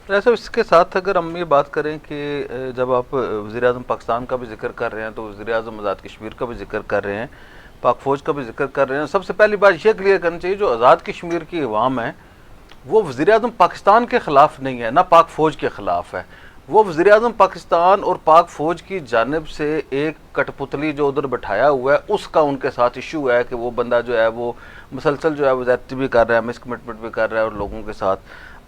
ایسا اس کے ساتھ اگر ہم یہ بات کریں کہ جب آپ وزیر اعظم پاکستان کا بھی ذکر کر رہے ہیں تو وزیر اعظم آزاد کشمیر کا بھی ذکر کر رہے ہیں، پاک فوج کا بھی ذکر کر رہے ہیں، سب سے پہلی بات یہ کلیئر کرنی چاہیے جو آزاد کشمیر کی عوام ہے وہ وزیر اعظم پاکستان کے خلاف نہیں ہے، نہ پاک فوج کے خلاف ہے، وہ وزیر اعظم پاکستان اور پاک فوج کی جانب سے ایک کٹ پتلی جو ادھر بٹھایا ہوا ہے اس کا ان کے ساتھ ایشو ہے کہ وہ بندہ جو ہے وہ مسلسل جو ہے وہ زیادتی بھی کر رہا ہے، مس کمٹمنٹ بھی کر رہا ہے اور لوگوں کے ساتھ۔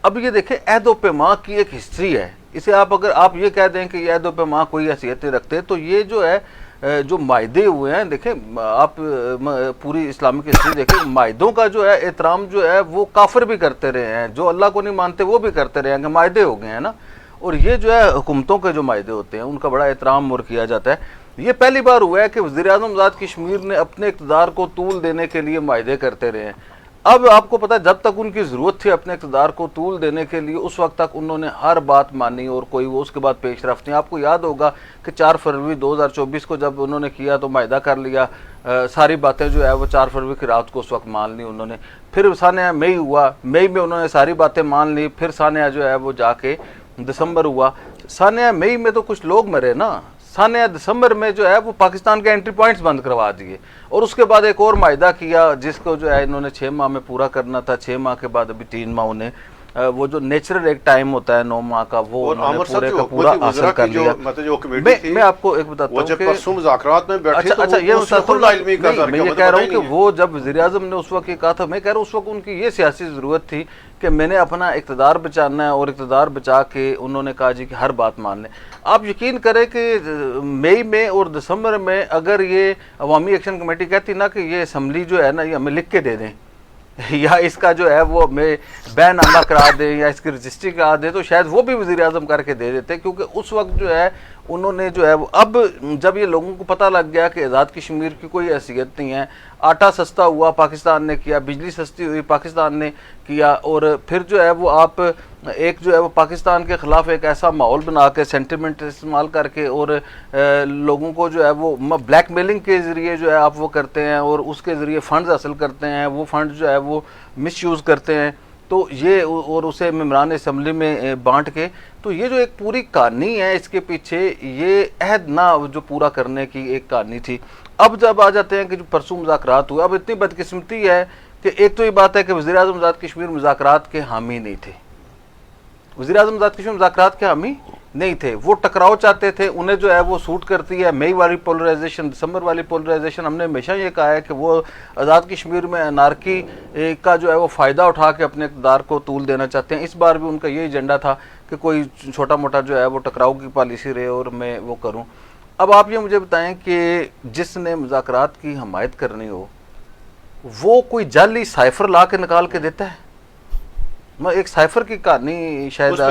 اب یہ دیکھیں عہد و پیمان کی ایک ہسٹری ہے، اسے اگر آپ یہ کہہ دیں کہ یہ عہد و پیمان کوئی حیثیت نہیں رکھتے تو یہ جو ہے جو معاہدے ہوئے ہیں، دیکھیں آپ پوری اسلامک ہسٹری دیکھیں، معاہدوں کا جو ہے احترام جو ہے وہ کافر بھی کرتے رہے ہیں، جو اللہ کو نہیں مانتے وہ بھی کرتے رہے ہیں کہ معاہدے ہو گئے ہیں نا، اور یہ جو ہے حکومتوں کے جو معاہدے ہوتے ہیں ان کا بڑا احترام اور کیا جاتا ہے۔ یہ پہلی بار ہوا ہے کہ وزیر اعظم آزاد کشمیر نے اپنے اقتدار کو طول دینے کے لیے معاہدے کرتے رہے ہیں۔ اب آپ کو پتہ ہے جب تک ان کی ضرورت تھی اپنے اقتدار کو طول دینے کے لیے اس وقت تک انہوں نے ہر بات مانی اور کوئی وہ اس کے بعد پیش رفت نہیں۔ آپ کو یاد ہوگا کہ 4 فروری 2024 کو جب انہوں نے کیا تو معاہدہ کر لیا، ساری باتیں جو ہے وہ 4 فروری کی رات کو اس وقت مان لی انہوں نے، پھر سانحہ مئی ہوا، مئی میں انہوں نے ساری باتیں مان لی، پھر سانحہ جو ہے وہ جا کے دسمبر ہوا، سانحہ مئی میں تو کچھ لوگ مرے نا، سانحہ دسمبر میں جو ہے وہ پاکستان کے انٹری پوائنٹس بند کروا دیے، اور اس کے بعد ایک اور معاہدہ کیا جس کو جو ہے انہوں نے 6 ماہ میں پورا کرنا تھا، 6 ماہ کے بعد ابھی 3 ماہ انہیں وہ جو نیچرل ایک ٹائم ہوتا ہے 9 ماہ کا وہ انہوں نے پورے کا پورا حاصل کر لیا۔ میں آپ کو ایک بتاتا ہوں کہ مذاکرات میں بیٹھے اچھا یہ میں یہ کہہ رہا ہوں کہ وہ جب وزیر اعظم نے اس وقت یہ کہا تھا، میں کہہ رہا ہوں اس وقت ان کی یہ سیاسی ضرورت تھی کہ میں نے اپنا اقتدار بچانا ہے، اور اقتدار بچا کے انہوں نے کہا جی کہ ہر بات مان لیں۔ آپ یقین کریں کہ مئی میں اور دسمبر میں اگر یہ عوامی ایکشن کمیٹی کہتی نا کہ یہ اسمبلی جو ہے نا یہ ہمیں لکھ کے دے دیں یا اس کا جو ہے وہ ہمیں بین نامہ کرا دیں یا اس کی رجسٹری کرا دیں، تو شاید وہ بھی وزیر اعظم کر کے دے دیتے، کیونکہ اس وقت جو ہے انہوں نے جو ہے وہ اب جب یہ لوگوں کو پتہ لگ گیا کہ آزاد کشمیر کی کوئی حیثیت نہیں ہے، آٹا سستا ہوا پاکستان نے کیا، بجلی سستی ہوئی پاکستان نے کیا، اور پھر جو ہے وہ آپ ایک جو ہے وہ پاکستان کے خلاف ایک ایسا ماحول بنا کے سینٹیمنٹ استعمال کر کے اور لوگوں کو جو ہے وہ بلیک میلنگ کے ذریعے جو ہے آپ وہ کرتے ہیں اور اس کے ذریعے فنڈز حاصل کرتے ہیں، وہ فنڈ جو ہے وہ مس یوز کرتے ہیں، تو یہ اور اسے ممبران اسمبلی میں بانٹ کے، تو یہ جو ایک پوری کہانی ہے اس کے پیچھے یہ عہد نہ جو پورا کرنے کی ایک کہانی تھی۔ اب جب آ جاتے ہیں کہ جو پرسوں مذاکرات ہوئے، اب اتنی بدقسمتی ہے کہ ایک تو یہ بات ہے کہ وزیر اعظم آزاد کشمیر مذاکرات کے حامی نہیں تھے، وزیر اعظم آزاد کشمیر مذاکرات کے حامی نہیں تھے، وہ ٹکراؤ چاہتے تھے، انہیں جو ہے وہ سوٹ کرتی ہے مئی والی پولرائزیشن، دسمبر والی پولرائزیشن۔ ہم نے ہمیشہ یہ کہا ہے کہ وہ آزاد کشمیر میں انارکی کا جو ہے وہ فائدہ اٹھا کے اپنے اقتدار کو طول دینا چاہتے ہیں۔ اس بار بھی ان کا یہ ایجنڈا تھا کہ کوئی چھوٹا موٹا جو ہے وہ ٹکراؤ کی پالیسی رہے اور میں وہ کروں۔ اب آپ یہ مجھے بتائیں کہ جس نے مذاکرات کی حمایت کرنی ہو وہ کوئی جعلی سائفر لا کے نکال کے دیتا ہے؟ میں ایک سائفر کی کہانی شاید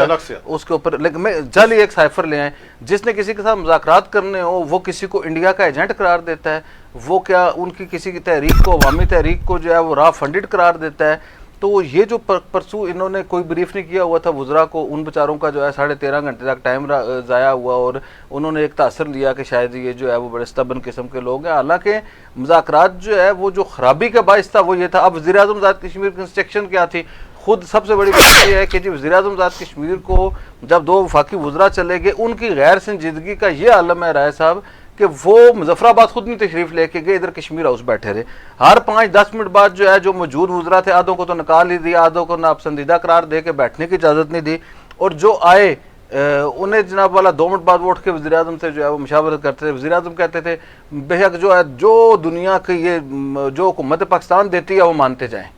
اس کے اوپر، لیکن میں جعلی ایک سائفر لے آئیں جس نے کسی کے ساتھ مذاکرات کرنے ہو وہ کسی کو انڈیا کا ایجنٹ قرار دیتا ہے، وہ کیا ان کی کسی کی تحریک کو، عوامی تحریک کو جو ہے وہ را فنڈڈ قرار دیتا ہے۔ تو یہ جو پرسوں انہوں نے کوئی بریف نہیں کیا ہوا تھا وزراء کو، ان بیچاروں کا جو ہے 13.5 گھنٹے تک ٹائم ضائع ہوا، اور انہوں نے ایک تاثر لیا کہ شاید یہ جو ہے وہ بڑے استبن قسم کے لوگ ہیں، حالانکہ مذاکرات جو ہے وہ جو خرابی کا باعث تھا وہ یہ تھا۔ اب وزیر اعظم آزاد کشمیر کی انسٹرکشن کیا تھی؟ خود سب سے بڑی بات یہ ہے کہ جی وزیر اعظم آزاد کشمیر کو جب 2 وفاقی وزراء چلے گئے ان کی غیر سنجیدگی کا یہ عالم ہے رائے صاحب کہ وہ مظفر آباد خود نہیں تشریف لے کے گئے، ادھر کشمیر ہاؤس بیٹھے رہے، ہر 5-10 منٹ بعد جو ہے جو موجود وزراء تھے آدھوں کو تو نکال ہی دیا، آدھوں کو ناپسندیدہ قرار دے کے بیٹھنے کی اجازت نہیں دی، اور جو آئے انہیں جناب والا 2 منٹ بعد وہ اٹھ کے وزیر اعظم سے جو ہے وہ مشاورت کرتے تھے۔ وزیر اعظم کہتے تھے بے شک جو ہے جو دنیا کی یہ جو حکومت پاکستان دیتی ہے وہ مانتے جائیں۔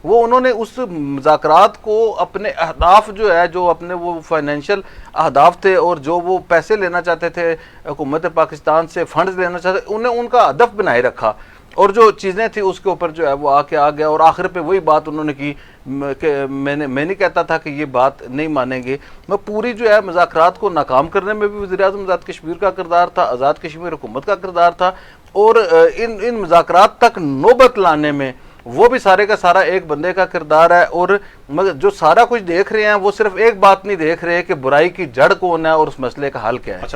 وہ انہوں نے اس مذاکرات کو اپنے اہداف جو ہے جو اپنے وہ فائنینشیل اہداف تھے اور جو وہ پیسے لینا چاہتے تھے حکومت پاکستان سے، فنڈز لینا چاہتے تھے، انہیں ان کا ہدف بنائے رکھا، اور جو چیزیں تھیں اس کے اوپر جو ہے وہ آ گیا، اور آخر پہ وہی بات انہوں نے کی کہ میں نہیں کہتا تھا کہ یہ بات نہیں مانیں گے۔ میں پوری جو ہے مذاکرات کو ناکام کرنے میں بھی وزیر اعظم آزاد کشمیر کا کردار تھا، آزاد کشمیر حکومت کا کردار تھا، اور ان مذاکرات تک نوبت لانے میں وہ بھی سارے کا سارا ایک بندے کا کردار ہے، اور جو سارا کچھ دیکھ رہے ہیں وہ صرف ایک بات نہیں دیکھ رہے کہ برائی کی جڑ کون ہے اور اس مسئلے کا حل کیا ہے۔